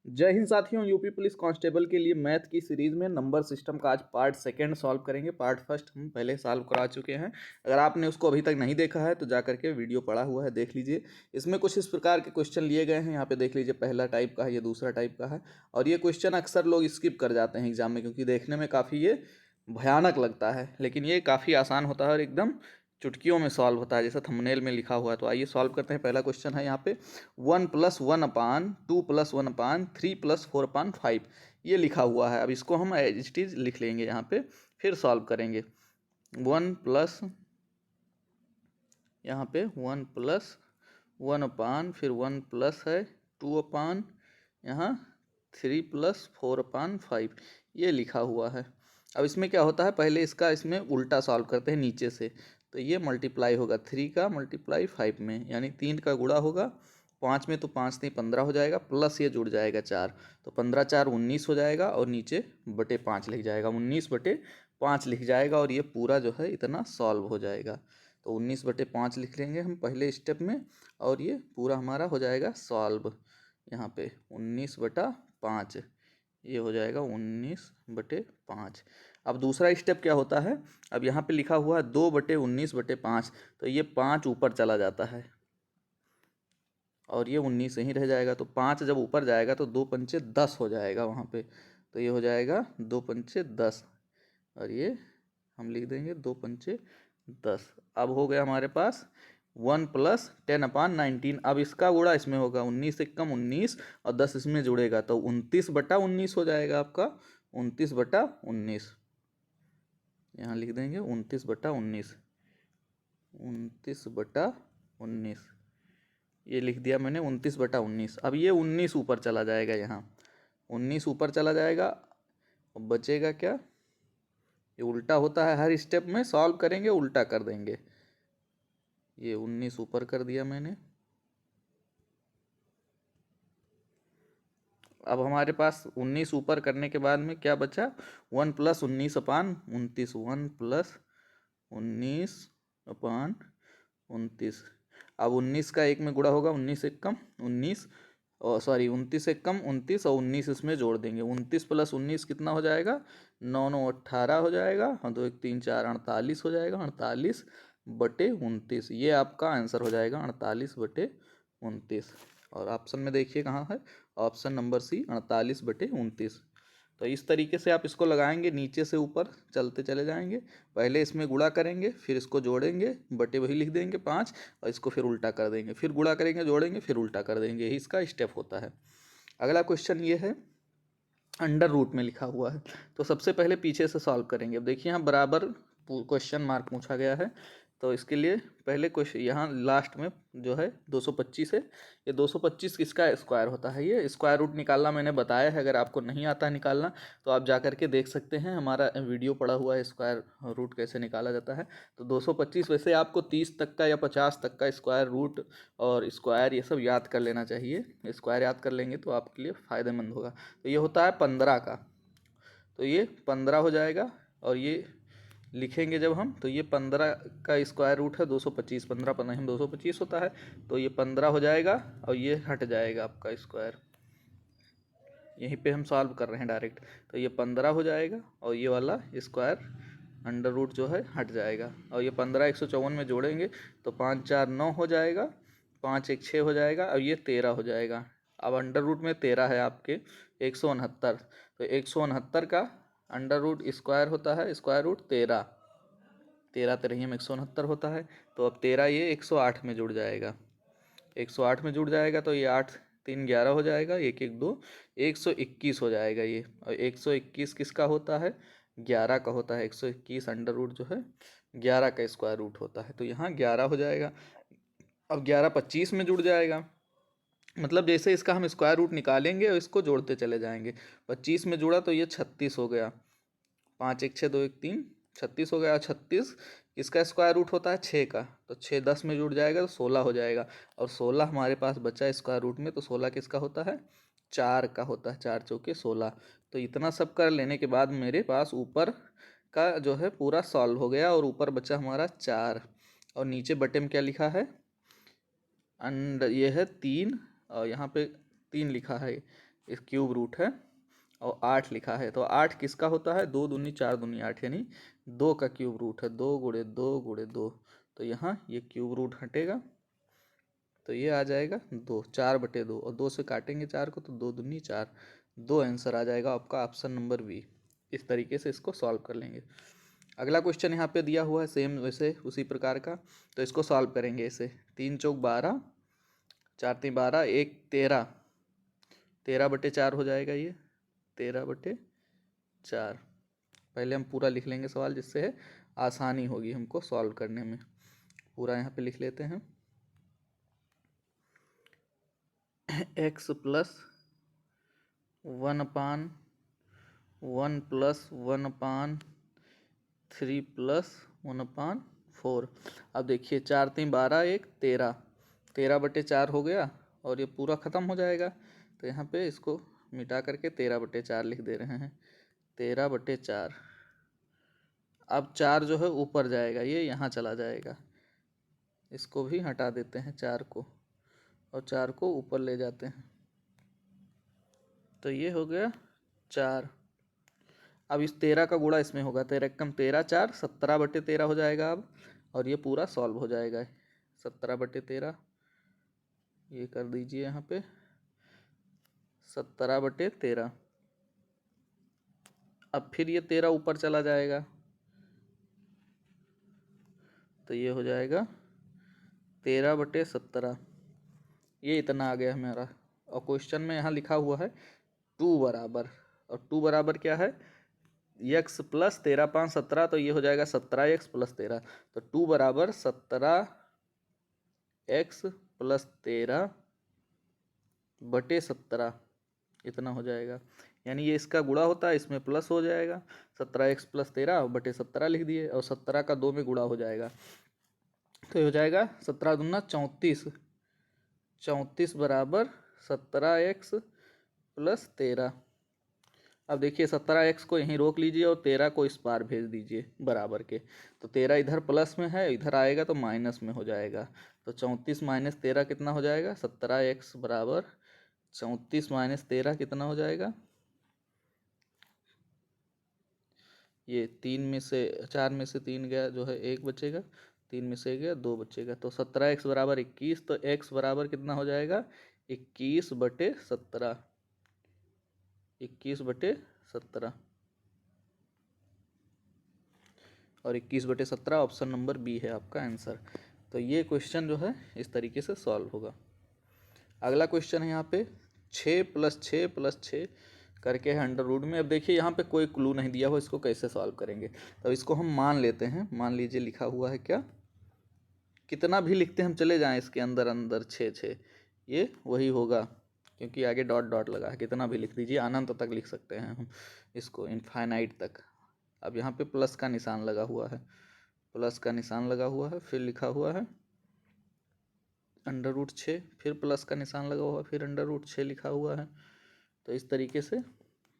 जय हिंद साथियों। UP police constable के लिए मैथ की सीरीज में नंबर सिस्टम का आज पार्ट सेकंड सॉल्व करेंगे। पार्ट फर्स्ट हम पहले सॉल्व करा चुके हैं। अगर आपने उसको अभी तक नहीं देखा है तो जा करके वीडियो पड़ा हुआ है, देख लीजिए। इसमें कुछ इस प्रकार के क्वेश्चन लिए गए हैं। यहाँ पे देख लीजिए, पहला टाइप का है, ये दूसरा टाइप का है। और ये क्वेश्चन अक्सर लोग स्किप कर जाते हैं एग्जाम में, क्योंकि देखने में काफ़ी ये भयानक लगता है, लेकिन ये काफ़ी आसान होता है और एकदम चुटकियों में सॉल्व होता है, जैसा थंबनेल में लिखा हुआ है। तो आइए सॉल्व करते हैं। पहला क्वेश्चन है यहाँ पे 1+1/2 + 1/3 + 4/5 ये लिखा हुआ है। अब इसको हम एज इट इज लिख लेंगे यहाँ पे, फिर सॉल्व करेंगे। 1 प्लस, यहाँ पे 1+1/, फिर 1 प्लस है 2/, यहाँ 3 + 4/5 ये लिखा हुआ है। अब इसमें क्या होता है, पहले इसका इसमें उल्टा सॉल्व करते हैं नीचे से। तो ये मल्टीप्लाई होगा 3 का मल्टीप्लाई 5 में, यानी 3 का गुणा होगा 5 में, तो 5 नहीं 15 हो जाएगा, प्लस ये जुड़ जाएगा 4, तो 15 4 19 हो जाएगा, और नीचे बटे 5 लिख जाएगा, 19/5 लिख जाएगा, और ये पूरा जो है इतना सॉल्व हो जाएगा। तो 19/5 लिख लेंगे हम पहले स्टेप में, और ये पूरा हमारा हो जाएगा सॉल्व। यहाँ पे 19/5 ये हो जाएगा 19/5। अब दूसरा स्टेप क्या होता है, अब यहाँ पे लिखा हुआ है 2/19/5, तो ये 5 ऊपर चला जाता है और ये 19 ही रह जाएगा। तो 5 जब ऊपर जाएगा तो 2 पंचे 10 हो जाएगा वहाँ पे, तो ये हो जाएगा 2 पंचे 10, और ये हम लिख देंगे 2 पंचे 10। अब हो गया हमारे पास 1 + 10/19। अब इसका गुणा इसमें होगा, 19 से कम 19 और 10 इसमें जुड़ेगा, तो 29/19 हो जाएगा आपका, 29/19। यहाँ लिख देंगे 29/19, 29/19 ये लिख दिया मैंने, 29/19। अब ये 19 ऊपर चला जाएगा, यहाँ 19 ऊपर चला जाएगा। अब बचेगा क्या, ये उल्टा होता है, हर स्टेप में सॉल्व करेंगे उल्टा कर देंगे। ये 19 ऊपर कर दिया मैंने। अब हमारे पास 19 ऊपर करने के बाद में क्या बचा, 1 + 19/29, 1 + 19/29। अब 19 का 1 में गुणा होगा, 19 से कम 19, और सॉरी 29 से कम 29, और 19 इसमें जोड़ देंगे। 29 + 19 कितना हो जाएगा, 9 9 18 हो जाएगा, हाँ 2 1 3 4 48 हो जाएगा, 48/29 ये आपका आंसर हो जाएगा, 48/29। और ऑप्शन में देखिए कहाँ है, ऑप्शन नंबर सी, 48/29। तो इस तरीके से आप इसको लगाएंगे, नीचे से ऊपर चलते चले जाएंगे। पहले इसमें गुणा करेंगे, फिर इसको जोड़ेंगे, बटे वही लिख देंगे 5, और इसको फिर उल्टा कर देंगे, फिर गुणा करेंगे, जोड़ेंगे, फिर उल्टा कर देंगे। यही इसका स्टेप होता है। अगला क्वेश्चन ये है, अंडर रूट में लिखा हुआ है। तो सबसे पहले पीछे से सॉल्व करेंगे। अब देखिए यहाँ बराबर क्वेश्चन मार्क पूछा गया है, तो इसके लिए पहले क्वेश्चन यहाँ लास्ट में जो है 225 है। ये 225 किसका स्क्वायर होता है, ये स्क्वायर रूट निकालना मैंने बताया है। अगर आपको नहीं आता है निकालना तो आप जा करके देख सकते हैं, हमारा वीडियो पड़ा हुआ है स्क्वायर रूट कैसे निकाला जाता है। तो 225, वैसे आपको 30 तक का या 50 तक का स्क्वायर रूट और स्क्वायर ये सब याद कर लेना चाहिए। स्क्वायर याद कर लेंगे तो आपके लिए फ़ायदेमंद होगा। तो ये होता है 15 का, तो ये 15 हो जाएगा। और ये लिखेंगे जब हम, तो ये 15 का स्क्वायर रूट है 225, 15 पर नहीं 225 होता है, तो ये 15 हो जाएगा, और ये हट जाएगा आपका स्क्वायर। यहीं पे हम सॉल्व कर रहे हैं डायरेक्ट, तो ये 15 हो जाएगा, और ये वाला स्क्वायर अंडर रूट जो है हट जाएगा। और ये 15 154 में जोड़ेंगे तो 5 4 9 हो जाएगा, 5 1 6 हो जाएगा, और ये 13 हो जाएगा। अब अंडर रूट में 13 है आपके 169, तो 169 का अंडर रूट स्क्वायर होता है, स्क्वायर रूट 13, 13 13 में 169 होता है। तो अब 13 ये 108 में जुड़ जाएगा, 108 में जुड़ जाएगा, तो ये 8 3 11 हो जाएगा, 1 1 2 121 हो जाएगा ये। और 121 किसका होता है, 11 का होता है। 121 अंडर रूट जो है 11 का स्क्वायर रूट होता है, तो यहाँ 11 हो जाएगा। अब 11 25 में जुड़ जाएगा, मतलब जैसे इसका हम स्क्वायर रूट निकालेंगे और इसको जोड़ते चले जाएंगे। 25 में जुड़ा तो ये 36 हो गया, 5 1 6 2 1 3 36 हो गया। 36 इसका स्क्वायर रूट होता है 6 का, तो 6 10 में जुड़ जाएगा तो 16 हो जाएगा। और 16 हमारे पास बचा स्क्वायर रूट में, तो 16 किसका होता है, 4 का होता है, 4 चौके 16। तो इतना सब कर लेने के बाद मेरे पास ऊपर का जो है पूरा सॉल्व हो गया, और ऊपर बचा हमारा 4, और नीचे बटे में क्या लिखा है, ये है 3, और यहाँ पे 3 लिखा है, इस क्यूब रूट है और 8 लिखा है, तो 8 किसका होता है, 2 दूनी 4 दूनी 8, यानी 2 का क्यूब रूट है, 2 गुणे 2 गुणे 2, तो यहाँ ये क्यूब रूट हटेगा तो ये आ जाएगा 2, 4/2, और 2 से काटेंगे 4 को तो 2 दूनी 4, 2 आंसर आ जाएगा आपका ऑप्शन नंबर बी। इस तरीके से इसको सॉल्व कर लेंगे। अगला क्वेश्चन यहाँ पे दिया हुआ है सेम वैसे उसी प्रकार का, तो इसको सॉल्व करेंगे ऐसे। 3 चौक 12, 4 3 12, 1 13, 13/4 हो जाएगा ये, 13/4। पहले हम पूरा लिख लेंगे सवाल, जिससे आसानी होगी हमको सॉल्व करने में। पूरा यहाँ पे लिख लेते हैं। x plus 1/1 plus 1/3 plus 1/4। अब देखिए 4 3 12, 1 13, 13/4 हो गया और ये पूरा ख़त्म हो जाएगा, तो यहाँ पे इसको मिटा करके 13/4 लिख दे रहे हैं, 13/4। अब 4 जो है ऊपर जाएगा, ये यहाँ चला जाएगा, इसको भी हटा देते हैं 4 को, और 4 को ऊपर ले जाते हैं, तो ये हो गया 4। अब इस 13 का गुणा इसमें होगा, 13 कम 13 4, 17/13 हो जाएगा अब, और ये पूरा सॉल्व हो जाएगा। 17/13 ये कर दीजिए यहाँ पे, 17/13। अब फिर ये 13 ऊपर चला जाएगा, तो ये हो जाएगा 13/17, ये इतना आ गया हमारा। और क्वेश्चन में यहाँ लिखा हुआ है 2 बराबर, और 2 बराबर क्या है, x प्लस 13 5 17, तो ये हो जाएगा 17x प्लस 13, तो 2 बराबर 17x प्लस 13/17 इतना हो जाएगा। यानी ये इसका गुणा होता है, इसमें प्लस हो जाएगा, 17x प्लस 13/17 लिख दिए, और 17 का 2 में गुणा हो जाएगा, तो ये हो जाएगा 17 दूना 34, 34 बराबर 17x प्लस 13। अब देखिए 17x को यहीं रोक लीजिए और 13 को इस पार भेज दीजिए बराबर के, तो 13 इधर प्लस में है, इधर आएगा तो माइनस में हो जाएगा, तो 34 माइनस 13 कितना हो जाएगा, 17x बराबर 34 माइनस 13 कितना हो जाएगा, ये 3 में से 4 में से 3 गया जो है 1 बचेगा, 3 में से गया 2 बचेगा, तो 17x बराबर 21, तो x बराबर कितना हो जाएगा 21/17, 21/17, और 21/17 ऑप्शन नंबर बी है आपका आंसर। तो ये क्वेश्चन जो है इस तरीके से सॉल्व होगा। अगला क्वेश्चन है यहाँ पे 6 + 6 + 6 करके है अंडर रूट में। अब देखिए यहाँ पे कोई क्लू नहीं दिया हुआ, इसको कैसे सॉल्व करेंगे, तो इसको हम मान लेते हैं। मान लीजिए लिखा हुआ है क्या, कितना भी लिखते हम चले जाएं इसके अंदर अंदर 6 6 ये वही होगा, क्योंकि आगे डॉट डॉट लगा है, कितना भी लिख दीजिए, अनंत तक लिख सकते हैं हम इसको, इनफाइनाइट तक। अब यहाँ पे प्लस का निशान लगा हुआ है, प्लस का निशान लगा हुआ है, फिर लिखा हुआ है अंडर रूट 6, फिर प्लस का निशान लगा हुआ है, फिर अंडर रूट 6 लिखा हुआ है। तो इस तरीके से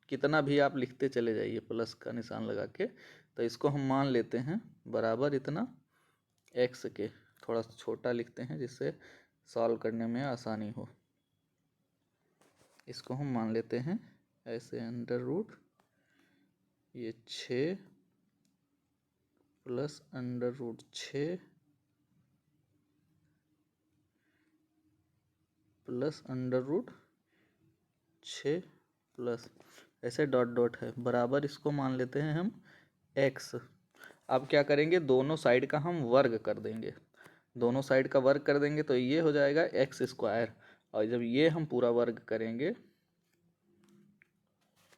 कितना भी आप लिखते चले जाइए प्लस का निशान लगा के, तो इसको हम मान लेते हैं बराबर इतना x के, थोड़ा छोटा लिखते हैं जिससे सॉल्व करने में आसानी हो। इसको हम मान लेते हैं ऐसे, अंडर रूट ये 6 plus under root 6 plus under root 6 plus ऐसे डॉट डॉट है बराबर, इसको मान लेते हैं हम x। अब क्या करेंगे, दोनों साइड का हम वर्ग कर देंगे, दोनों साइड का वर्ग कर देंगे, तो ये हो जाएगा x², और जब ये हम पूरा वर्ग करेंगे,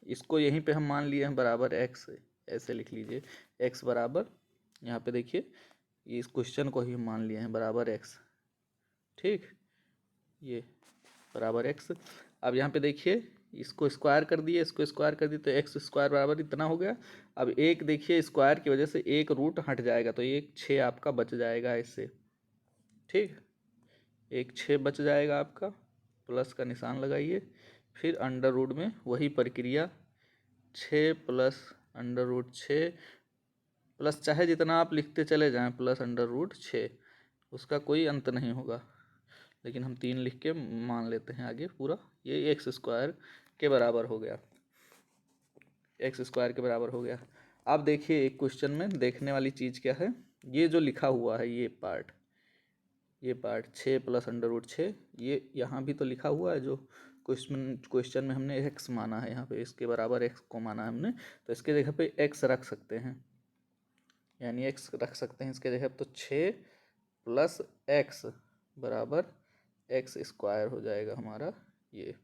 इसको यहीं पे हम मान लिए हैं बराबर x, ऐसे लिख लीजिए x बराबर, यहाँ पे देखिए इस क्वेश्चन को ही मान लिए हैं बराबर x, ठीक, ये बराबर x। अब यहाँ पे देखिए इसको स्क्वायर कर दिए, इसको स्क्वायर कर दिए, तो x² बराबर इतना हो गया। अब एक देखिए स्क्वायर की वजह से एक रूट हट जाएगा, तो एक 6 आपका बच जाएगा इससे, ठीक, एक 6 बच जाएगा आपका, प्लस का निशान लगाइए, फिर अंडर रूट में वही प्रक्रिया, 6 प्लस अंडर रूट 6 प्लस, चाहे जितना आप लिखते चले जाएं प्लस अंडर रूट 6, उसका कोई अंत नहीं होगा, लेकिन हम 3 लिख के मान लेते हैं आगे पूरा, ये x² के बराबर हो गया, एक्स स्क्वायर के बराबर हो गया। अब देखिए एक क्वेश्चन में देखने वाली चीज़ क्या है, ये जो लिखा हुआ है ये पार्ट 6 प्लस अंडर रूट 6, ये यहाँ भी तो लिखा हुआ है, जो क्वेश्चन में हमने एक्स माना है, यहाँ पे इसके बराबर एक्स को माना है हमने, तो इसके जगह पे एक्स रख सकते हैं, यानी एक्स रख सकते हैं इसके जगह पे, तो 6 प्लस एक्स बराबर एक्स स्क्वायर हो जाएगा हमारा ये।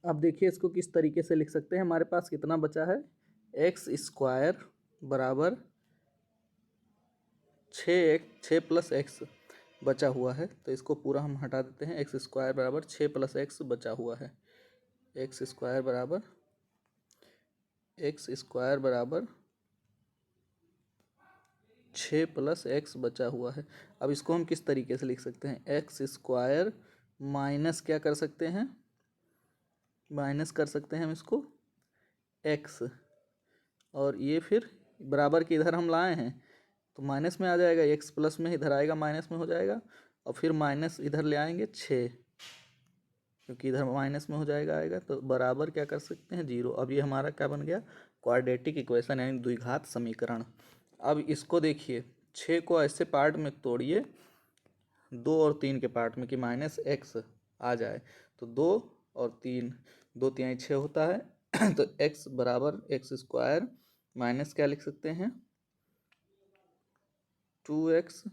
अब देखिए इसको किस तरीके से लिख सकते हैं, हमारे पास कितना बचा है, एक्स स्क्वायर बराबर 6 प्लस एक्स बचा हुआ है, तो इसको पूरा हम हटा देते हैं, एक्स स्क्वायर बराबर 6 प्लस एक्स बचा हुआ है, एक्स स्क्वायर बराबर 6 प्लस एक्स बचा हुआ है। अब इसको हम किस तरीके से लिख सकते हैं, एक्स स्क्वायर माइनस क्या कर सकते हैं, माइनस कर सकते हैं हम इसको एक्स, और ये फिर बराबर के इधर हम लाए हैं तो माइनस में आ जाएगा, एक्स प्लस में इधर आएगा माइनस में हो जाएगा, और फिर माइनस इधर ले आएंगे 6, क्योंकि इधर माइनस में हो जाएगा आएगा, तो बराबर क्या कर सकते हैं 0। अब ये हमारा क्या बन गया, क्वाड्रेटिक इक्वेशन यानी द्विघात समीकरण। अब इसको देखिए 6 को ऐसे पार्ट में तोड़िए 2 और 3 के पार्ट में कि माइनस एक्स आ जाए, तो 2 और 3, 2 3 6 होता है तो एक्स बराबर एक्स स्क्वायर माइनस क्या लिख सकते हैं 2x,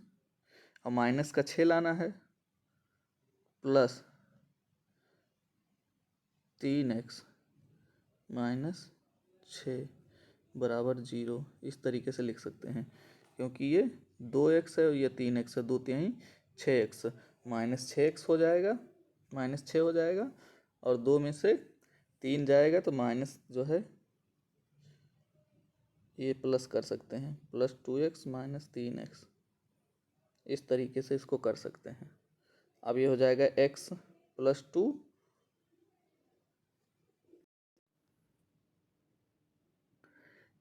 और माइनस का 6 लाना है, प्लस 3x माइनस 6 बराबर 0, इस तरीके से लिख सकते हैं, क्योंकि ये 2x है और ये 3x है, 2 3 6x, माइनस 6x हो जाएगा, माइनस 6 हो जाएगा, और 2 में से 3 जाएगा तो माइनस जो है ये प्लस कर सकते हैं, प्लस 2x माइनस 3x, इस तरीके से इसको कर सकते हैं। अब ये हो जाएगा x प्लस 2,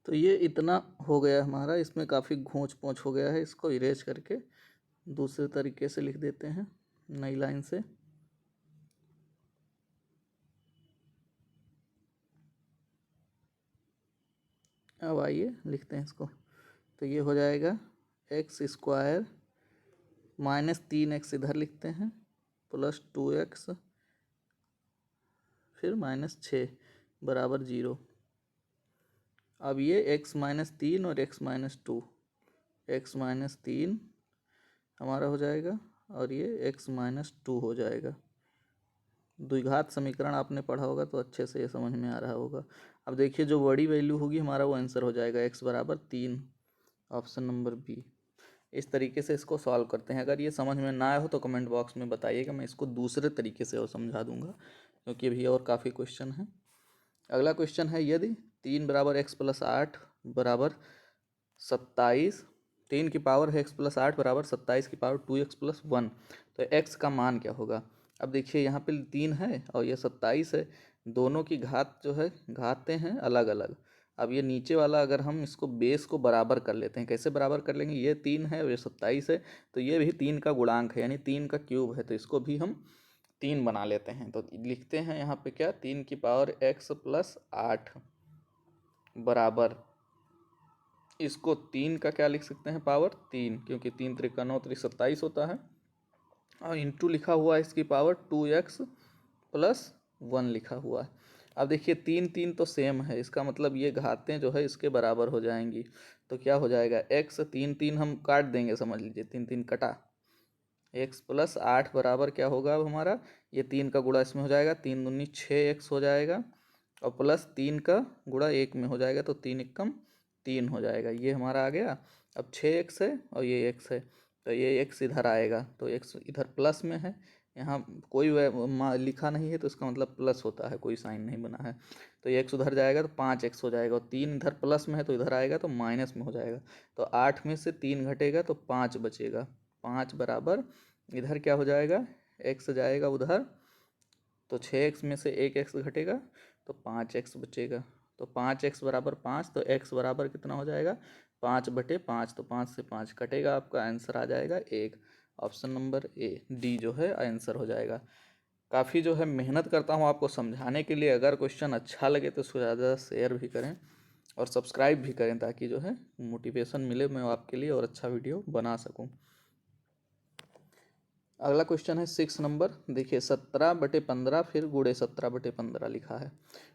तो ये इतना हो गया हमारा, इसमें काफ़ी घोंच पोंछ हो गया है, इसको इरेज करके दूसरे तरीके से लिख देते हैं नई लाइन से। अब आइए लिखते हैं इसको, तो ये हो जाएगा एक्स स्क्वायर माइनस 3x इधर लिखते हैं, प्लस 2x फिर माइनस 6 बराबर 0। अब ये x माइनस 3 और x माइनस 2, x माइनस 3 हमारा हो जाएगा और ये x माइनस 2 हो जाएगा। द्विघात समीकरण आपने पढ़ा होगा तो अच्छे से ये समझ में आ रहा होगा। अब देखिए जो बड़ी वैल्यू होगी हमारा वो आंसर हो जाएगा x बराबर 3, ऑप्शन नंबर बी। इस तरीके से इसको सॉल्व करते हैं। अगर ये समझ में ना आया हो तो कमेंट बॉक्स में बताइएगा, मैं इसको दूसरे तरीके से और समझा दूंगा, क्योंकि अभी और काफ़ी क्वेश्चन हैं। अगला क्वेश्चन है, यदि 3 बराबर एक्स प्लस 8 बराबर 27, 3 की पावर है एक्स प्लस 8 बराबर 27 की पावर 2x प्लस 1, तो x का मान क्या होगा। अब देखिए यहाँ पे 3 है और ये 27 है, दोनों की घात जो है घातें हैं अलग अलग। अब ये नीचे वाला अगर हम इसको बेस को बराबर कर लेते हैं, कैसे बराबर कर लेंगे, ये 3 है और ये 27 है, तो ये भी 3 का गुणांक है यानी 3 का क्यूब है, तो इसको भी हम 3 बना लेते हैं। तो लिखते हैं यहाँ पे क्या, 3 की पावर x प्लस 8 बराबर, इसको 3 का क्या लिख सकते हैं पावर 3, क्योंकि 3 त्रिका 9 त्रिक 27 होता है, और इंटू लिखा हुआ है इसकी पावर 2x प्लस 1 लिखा हुआ है। अब देखिए 3 3 तो सेम है, इसका मतलब ये घातें जो है इसके बराबर हो जाएंगी, तो क्या हो जाएगा x, 3 3 हम काट देंगे, समझ लीजिए 3 3 कटा, x प्लस 8 बराबर क्या होगा, अब हमारा ये 3 का गुणा इसमें हो जाएगा, 3 दूनी 6x हो जाएगा, और प्लस 3 का गुणा 1 में हो जाएगा, तो 3 एकम 3 हो जाएगा, ये हमारा आ गया। अब 6x है और ये x है, तो ये x इधर आएगा, तो x इधर प्लस में है, यहाँ कोई लिखा नहीं है तो इसका मतलब प्लस होता है, कोई साइन नहीं बना है, तो ये x उधर जाएगा तो 5x हो जाएगा, और 3 इधर प्लस में है तो इधर आएगा तो माइनस में हो जाएगा, तो 8 में से 3 घटेगा तो 5 बचेगा, 5 बराबर इधर क्या हो जाएगा, x जाएगा उधर, तो 6x में से 1x घटेगा तो 5x बचेगा, तो 5x बराबर 5, तो x बराबर कितना हो जाएगा 5/5, तो 5 से 5 कटेगा, आपका आंसर आ जाएगा 1। ऑप्शन नंबर ए डी जो है आंसर हो जाएगा। काफ़ी जो है मेहनत करता हूँ आपको समझाने के लिए। अगर क्वेश्चन अच्छा लगे तो उसको ज़्यादा शेयर भी करें और सब्सक्राइब भी करें, ताकि जो है मोटिवेशन मिले मैं आपके लिए और अच्छा वीडियो बना सकूँ। अगला क्वेश्चन है 6 नंबर। देखिए 17/15 फिर गुणे 17/15 लिखा है,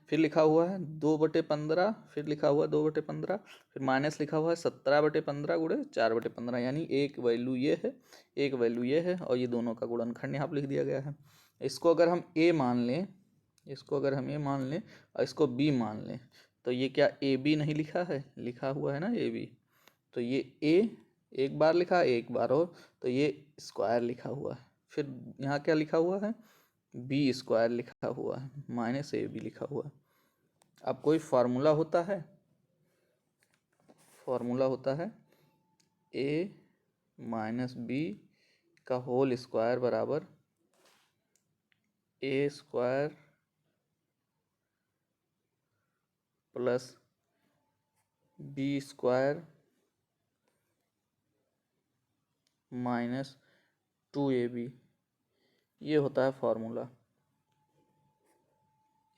फिर लिखा हुआ है 2/15, फिर लिखा हुआ है 2/15, फिर माइनस लिखा हुआ है 17/15 गुणे 4/15, यानी एक वैल्यू ये है, एक वैल्यू ये है, और ये दोनों का गुणनखंड यहाँ पर लिख दिया गया है। इसको अगर हम ए मान लें, इसको अगर हम ए मान लें और इसको बी मान लें, तो ये क्या ए बी नहीं लिखा है, लिखा हुआ है ना ए बी, तो ये ए एक बार लिखा है, एक बार और, तो ये स्क्वायर लिखा हुआ है। फिर यहाँ क्या लिखा हुआ है, बी स्क्वायर लिखा हुआ है, माइनस ए बी लिखा हुआ है। अब कोई फार्मूला होता है, फार्मूला होता है ए माइनस बी का होल स्क्वायर बराबर A square plus B square minus 2ab, ये होता है फार्मूला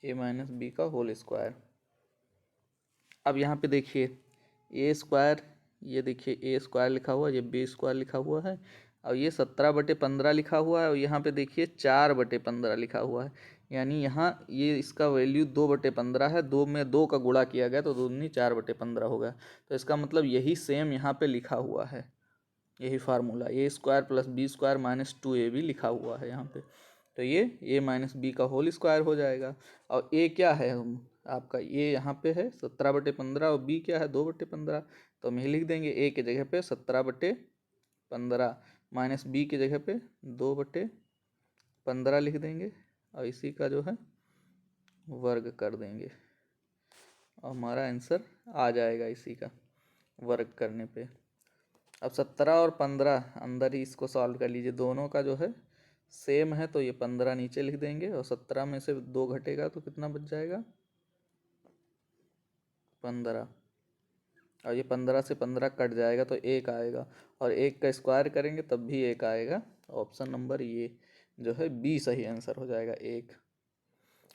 ए माइनस बी का होल स्क्वायर। अब यहाँ पे देखिए ए स्क्वायर, ये देखिए ए स्क्वायर लिखा हुआ है, ये बी स्क्वायर लिखा हुआ है, और ये 17/15 लिखा हुआ है, और यहाँ पे देखिए 4/15 लिखा हुआ है, यानी यहाँ ये इसका वैल्यू 2/15 है, 2 में 2 का गुणा किया गया तो 2 दूनी 4/15 हो गया। तो इसका मतलब यही सेम यहाँ पे लिखा हुआ है, यही formula A square plus B square minus 2ab लिखा हुआ है यहाँ पे। तो ये ए माइनस बी का होल स्क्वायर हो जाएगा। और ए क्या है आपका, ये यहाँ पे है 17/15 और बी क्या है 2/15, तो हम यही लिख देंगे ए के जगह पे 17/15 माइनस बी के जगह पे 2/15 लिख देंगे, और इसी का जो है वर्ग कर देंगे, और हमारा आंसर आ जाएगा इसी का वर्ग करने पे। अब 17 और 15 अंदर ही इसको सॉल्व कर लीजिए, दोनों का जो है सेम है, तो ये 15 नीचे लिख देंगे, और 17 में से 2 घटेगा तो कितना बच जाएगा 15, और ये 15 से 15 कट जाएगा तो 1 आएगा, और 1 का स्क्वायर करेंगे तब भी 1 आएगा। ऑप्शन नंबर ये जो है बी सही आंसर हो जाएगा 1।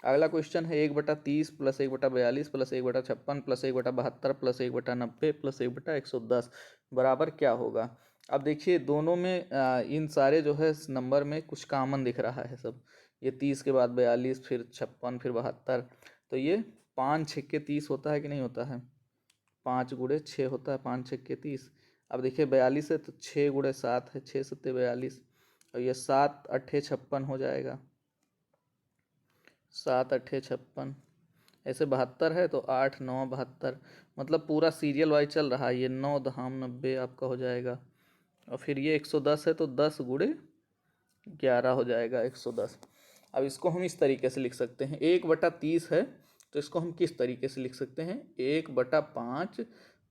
अगला क्वेश्चन है 1/30 plus 1/42 plus 1/56 plus 1/72 plus 1/90 plus 1/110 बराबर क्या होगा। अब देखिए दोनों में इन सारे जो है नंबर में कुछ कॉमन दिख रहा है सब, ये 30 के बाद 42 फिर 56 फिर 72, तो ये 5 6 30 होता है कि नहीं होता है, 5 गुणे 6 होता है, 5 6 30। अब देखिए 42 है तो 6 गुणे 7 है, 6 7 42, और ये 7 8 56 हो जाएगा, 7 8 56। ऐसे 72 है तो 8 9 72, मतलब पूरा सीरियल वाइज चल रहा है, ये 9 दहाम 90 आपका हो जाएगा। और फिर ये 110 है तो 10 गुणे 11 हो जाएगा 110। अब इसको हम इस तरीके से लिख सकते हैं, 1/30 है तो इसको हम किस तरीके से लिख सकते हैं, 1/5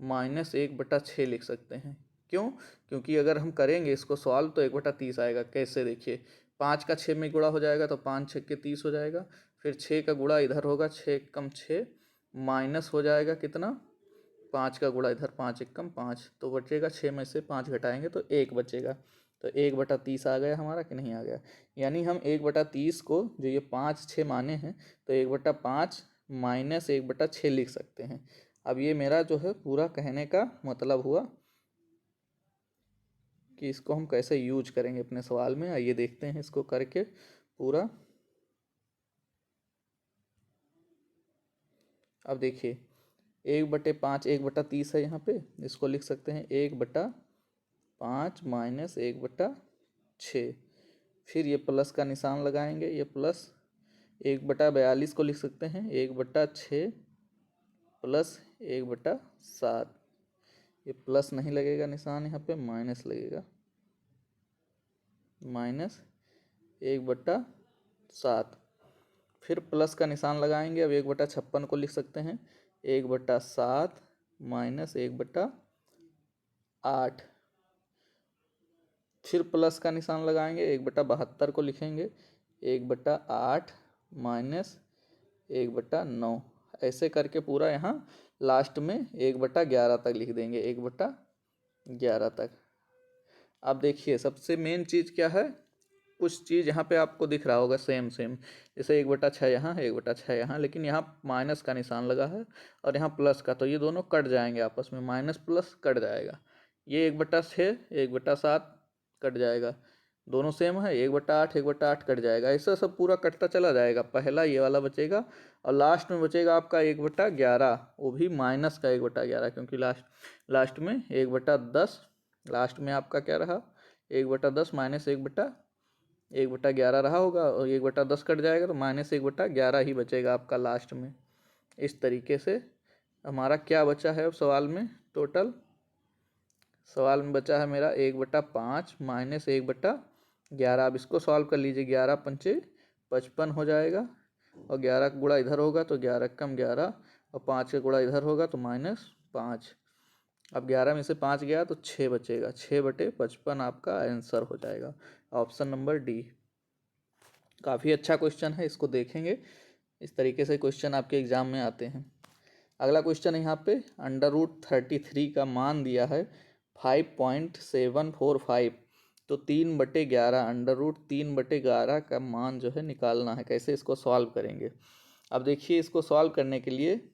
माइनस 1/6 लिख सकते हैं। क्यों, क्योंकि अगर हम करेंगे इसको सॉल्व तो 1/30 आएगा। कैसे, देखिए 5 का 6 में गुणा हो जाएगा तो 5 6 30 हो जाएगा, फिर 6 का गुणा इधर होगा, 6 कम 6 माइनस हो जाएगा कितना, 5 का गुणा इधर, 5 1 कम 5, तो बचेगा 6 में से 5 घटाएंगे तो 1 बचेगा, तो 1/30 आ गया हमारा कि नहीं आ गया। यानी हम 1/30 को जो ये 5 6 माने हैं तो 1/5 माइनस 1/6 लिख सकते हैं। अब ये मेरा जो है पूरा कहने का मतलब हुआ कि इसको हम कैसे यूज करेंगे अपने सवाल में, आइए देखते हैं इसको करके पूरा। अब देखिए 1/5 1/30 है यहाँ पे, इसको लिख सकते हैं 1/5 माइनस 1/6, फिर ये प्लस का निशान लगाएंगे, ये प्लस 1/42 को लिख सकते हैं 1/6 प्लस 1/7, ये प्लस नहीं लगेगा निशान, यहाँ पे माइनस लगेगा, माइनस 1/7, फिर प्लस का निशान लगाएंगे। अब 1/56 को लिख सकते हैं 1/7 माइनस 1/8, फिर प्लस का निशान लगाएंगे, 1/72 को लिखेंगे 1/8 माइनस 1/9, ऐसे करके पूरा यहाँ लास्ट में 1/11 तक लिख देंगे, 1/11 तक। अब देखिए सबसे मेन चीज़ क्या है, कुछ चीज़ यहाँ पे आपको दिख रहा होगा सेम सेम, जैसे 1/6 यहाँ है, 1/6 यहाँ, लेकिन यहाँ माइनस का निशान लगा है और यहाँ प्लस का, तो ये दोनों कट जाएंगे आपस में, माइनस प्लस कट जाएगा। ये 1/6, 1/7 कट जाएगा, दोनों सेम है, 1/8, 1/8 कट जाएगा, ऐसा सब पूरा कटता चला जाएगा। पहला ये वाला बचेगा और लास्ट में बचेगा आपका 1/11, वो भी माइनस का 1/11, क्योंकि लास्ट में 1/10, लास्ट में आपका क्या रहा, 1/10 माइनस 1/11 रहा होगा, और 1/10 कट जाएगा तो माइनस 1/11 ही बचेगा आपका लास्ट में। इस तरीके से हमारा क्या बचा है अब सवाल में, टोटल सवाल में बचा है मेरा 1/5 माइनस 1/11। अब इसको सॉल्व कर लीजिए, 11 पंचे 55 हो जाएगा, और 11 का गुणा इधर होगा तो 11 कम 11, और 5 का गुणा इधर होगा तो -5। अब 11 में से 5 गया तो 6 बचेगा, 6/55 आपका आंसर हो जाएगा, ऑप्शन नंबर डी। काफ़ी अच्छा क्वेश्चन है, इसको देखेंगे, इस तरीके से क्वेश्चन आपके एग्जाम में आते हैं। अगला क्वेश्चन यहाँ पे √33 का मान दिया है 5.745, तो 3/11, √3/11 का मान जो है निकालना है। कैसे इसको सॉल्व करेंगे, अब देखिए इसको सॉल्व करने के लिए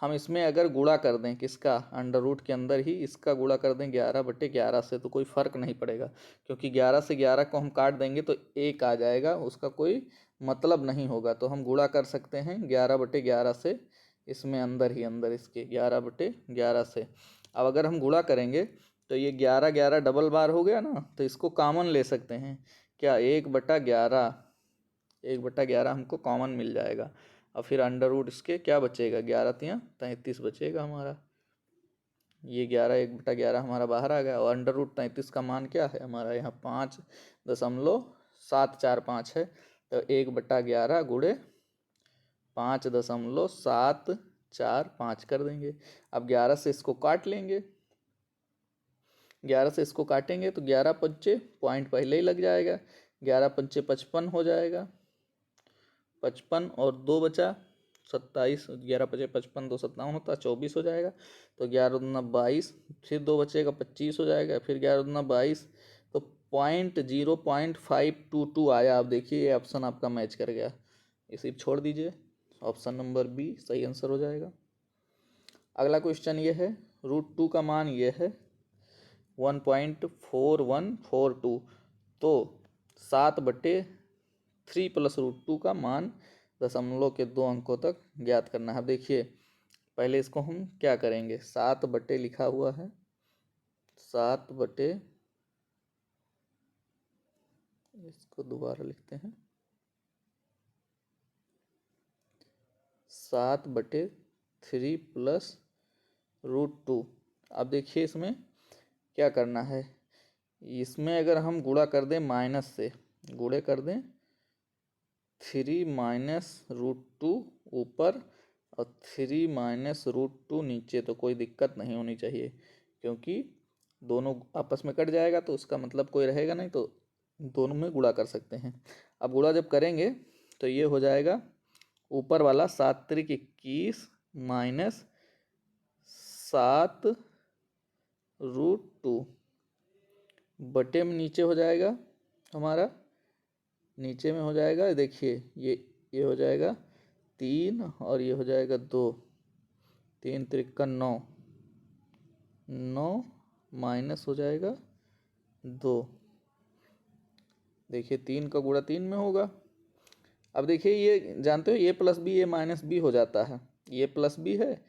हम इसमें अगर गुणा कर दें, किसका, अंडर रूट के अंदर ही इसका गुणा कर दें 11/11 से, तो कोई फ़र्क नहीं पड़ेगा, क्योंकि 11 से 11 को हम काट देंगे तो 1 आ जाएगा, उसका कोई मतलब नहीं होगा। तो हम गुणा कर सकते हैं 11/11 से, इसमें अंदर ही अंदर इसके 11/11 से। अब अगर हम गुणा करेंगे तो ये 11 डबल बार हो गया ना, तो इसको कॉमन ले सकते हैं, क्या, 1/11, 1/11 हमको कॉमन मिल जाएगा, और फिर अंडर रूट इसके क्या बचेगा, 11×3 = 33 बचेगा हमारा। ये 1/11 हमारा बाहर आ गया, और अंडर रूट 33 का मान क्या है हमारा, यहाँ 5.745 है, तो 1/11 गुणे 5.745 कर देंगे। अब 11 से इसको काट लेंगे, 11 से इसको काटेंगे तो 11 पंचे पॉइंट पहले ही लग जाएगा, 11 पंचे 55 हो जाएगा, 55 और 2 बचा 27, 11 पचे 55, 2 57 होता, 24 हो जाएगा, तो 11×2 = 22, फिर 2 बचेगा 25 हो जाएगा, फिर 11×2 = 22, तो 0.0522 आया। अब देखिए ये ऑप्शन आपका मैच कर गया, इसे छोड़ दीजिए, ऑप्शन नंबर बी सही आंसर हो जाएगा। अगला क्वेश्चन ये है, √2 का मान ये है 1.4142, तो 7/3 + √2 का मान दशमलव के 2 अंकों तक ज्ञात करना है। देखिए पहले इसको हम क्या करेंगे, 7/, लिखा हुआ है 7/, इसको दोबारा लिखते हैं, 7/3 + √2। अब देखिए इसमें क्या करना है, इसमें अगर हम गुणा कर दें माइनस से, गुणे कर दें 3 - √2 ऊपर और 3 - √2 नीचे, तो कोई दिक्कत नहीं होनी चाहिए, क्योंकि दोनों आपस में कट जाएगा तो उसका मतलब कोई रहेगा नहीं, तो दोनों में गुणा कर सकते हैं। अब गुणा जब करेंगे तो ये हो जाएगा ऊपर वाला 7×3 = 21 - 7√2 बटे में नीचे हो जाएगा हमारा, नीचे में हो जाएगा, देखिए ये हो जाएगा 3 और ये हो जाएगा 2, 3×3 = 9, 9 माइनस हो जाएगा 2, देखिए 3 का गुणा 3 में होगा। अब देखिए ये जानते हो a+b a-b हो जाता है, ये प्लस बी है,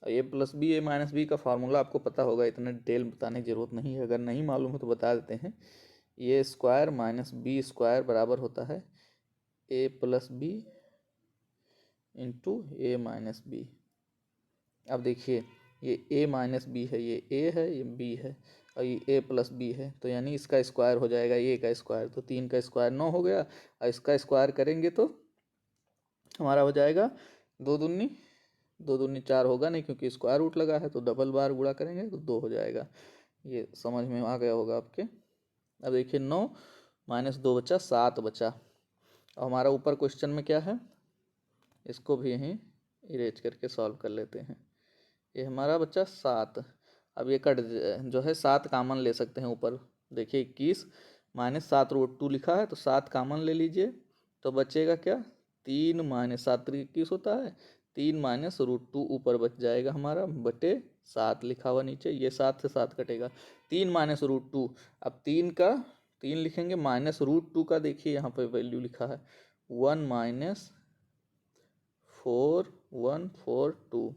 a+b a-b का फार्मूला आपको पता होगा, इतना डिटेल बताने की जरूरत नहीं है, अगर नहीं मालूम हो तो बता देते हैं। a² - b² बराबर होता है a+b × a-b। अब देखिए ये a-b है, ये a है, ये b है, और ये a+b है, तो यानी इसका स्क्वायर हो जाएगा a का स्क्वायर, तो 3 का स्क्वायर 9 हो गया, और इसका स्क्वायर करेंगे तो हमारा हो जाएगा 2 दूनी 4 होगा नहीं, क्योंकि स्क्वायर रूट लगा है, तो डबल बार गुणा करेंगे तो 2 हो जाएगा। ये समझ में आ गया होगा आपके। अब देखिए 9 - 2 बचा 7 बचा, और हमारा ऊपर क्वेश्चन में क्या है, इसको भी यहीं इरेज करके सॉल्व कर लेते हैं। ये हमारा बच्चा 7। अब ये कट जो है 7 कामन ले सकते हैं ऊपर। देखिए 21 माइनस 7√2 लिखा है, तो 7 कामन ले लीजिए, तो बचेगा क्या, 3 माइनस 7×21 होता है, 3 माइनस √2 ऊपर बच जाएगा हमारा बटे 7 लिखा हुआ नीचे। ये 7 से 7 कटेगा, 3 माइनस √2। अब 3 का 3 लिखेंगे, माइनस √2 का देखिए यहाँ पे वैल्यू लिखा है 1 माइनस 4142।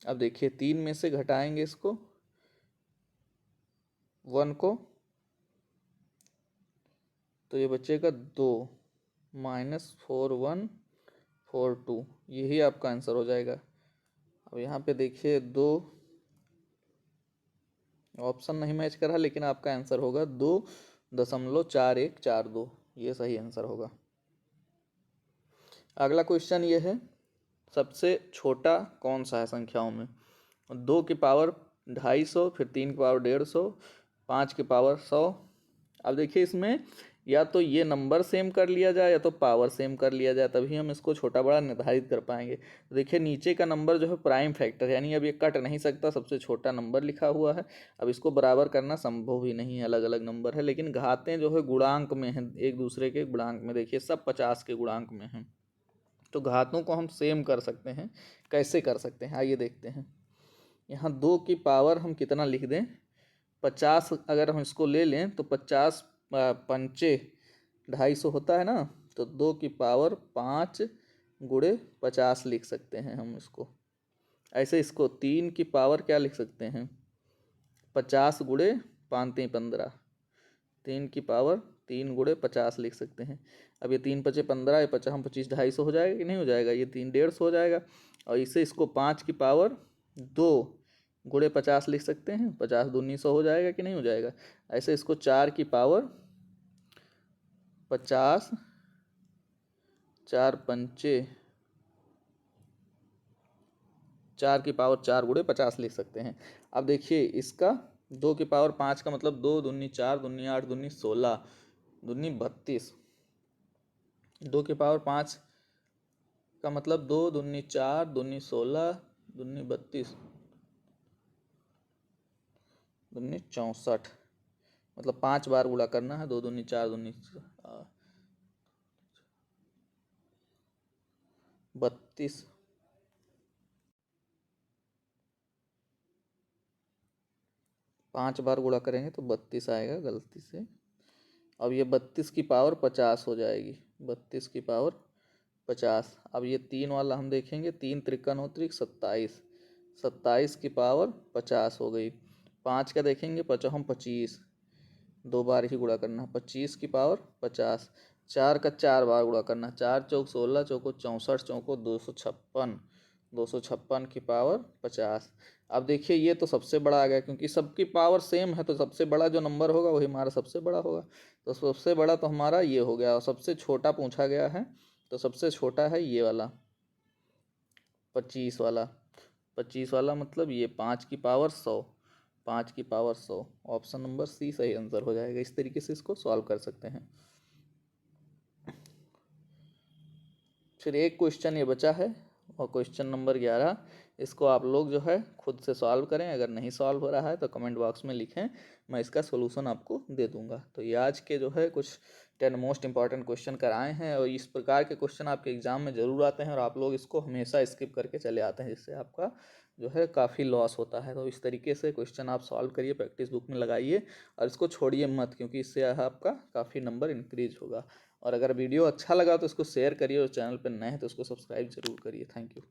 अब देखिए 3 में से घटाएंगे इसको 1 को, तो ये बचेगा 2 माइनस 4142। यही आपका आंसर हो जाएगा। अब यहाँ पे देखिए 2 ऑप्शन नहीं मैच कर रहा, लेकिन आपका आंसर होगा 2.4142। ये सही आंसर होगा। अगला क्वेश्चन ये है, सबसे छोटा कौन सा है संख्याओं में। 2 की पावर 250, फिर 3 की पावर 150, 5 की पावर 100। अब देखिए इसमें या तो ये नंबर सेम कर लिया जाए या तो पावर सेम कर लिया जाए, तभी हम इसको छोटा बड़ा निर्धारित कर पाएंगे। तो देखिए नीचे का नंबर जो है प्राइम फैक्टर, यानी अब ये कट नहीं सकता, सबसे छोटा नंबर लिखा हुआ है। अब इसको बराबर करना संभव ही नहीं है, अलग अलग नंबर है, लेकिन घातें जो है गुणांक में हैं, एक दूसरे के गुणांक में। देखिए सब 50 के गुणांक में हैं, तो घातों को हम सेम कर सकते हैं। कैसे कर सकते हैं आइए देखते हैं। यहाँ 2 की पावर हम कितना लिख दें, 50 अगर हम इसको ले लें तो 50 पंचे 250 होता है ना, तो 2 की पावर 5 गुणे 50 लिख सकते हैं हम इसको। ऐसे इसको 3 की पावर क्या लिख सकते हैं, 50 गुणे 5 3 15, 3 की पावर 3 गुणे 50 लिख सकते हैं। अब ये 3 पचे 15, ये 50 हम 25 250 हो जाएगा कि नहीं हो जाएगा, ये 3 150 हो जाएगा। और इससे इसको 5 की पावर 2 गुणे 50 लिख सकते हैं, 50 2 1900 हो जाएगा कि नहीं हो जाएगा। ऐसे इसको 4 की पावर 50, 4 पंचे 4 की पावर 4 गुणे 50 लिख सकते हैं। अब देखिए इसका 2 की पावर 5 का मतलब 2 दूनी 4, दूनी 8, दूनी 16, दूनी 32। 2 की पावर 5 का मतलब 2 दूनी 4, दूनी 16, दूनी 32, दूनी 64। मतलब 5 बार गुणा करना है, 2 दूनी 4, दूनी 32, 5 बार गुणा करेंगे तो 32 आएगा गलती से। अब ये 32 की पावर 50 हो जाएगी, 32 की पावर 50। अब ये 3 वाला हम देखेंगे, 3 त्रिकन होत्रिक 27, 27 की पावर 50 हो गई। 5 का देखेंगे 5 हम 25, 2 बार ही गुणा करना, 25 की पावर 50। 4 का 4 बार गुणा करना, 4 चौक 16, चौको 64, चौको 256, 256 की पावर 50। अब देखिए ये तो सबसे बड़ा आ गया, क्योंकि सबकी पावर सेम है, तो सबसे बड़ा जो नंबर होगा वही हमारा सबसे बड़ा होगा। तो सबसे बड़ा तो हमारा ये हो गया, और सबसे छोटा पूछा गया है, तो सबसे छोटा है ये वाला 25 वाला। 25 वाला मतलब ये 5 की पावर 100, 5 की पावर 100। ऑप्शन नंबर सी सही आंसर हो जाएगा। इस तरीके से इसको सॉल्व कर सकते हैं। फिर एक क्वेश्चन ये बचा है, और क्वेश्चन नंबर 11, इसको आप लोग जो है खुद से सॉल्व करें। अगर नहीं सॉल्व हो रहा है तो कमेंट बॉक्स में लिखें, मैं इसका सोल्यूशन आपको दे दूंगा। तो ये आज के जो है कुछ 10 मोस्ट इंपॉर्टेंट क्वेश्चन कराए हैं, और इस प्रकार के क्वेश्चन आपके एग्जाम में ज़रूर आते हैं, और आप लोग इसको हमेशा स्किप करके चले आते हैं, जिससे आपका जो है काफ़ी लॉस होता है। तो इस तरीके से क्वेश्चन आप सॉल्व करिए, प्रैक्टिस बुक में लगाइए, और इसको छोड़िए मत, क्योंकि इससे आपका काफ़ी नंबर इंक्रीज होगा। और अगर वीडियो अच्छा लगा तो इसको शेयर करिए, और चैनल पर नए हैं तो इसको सब्सक्राइब जरूर करिए। Thank you.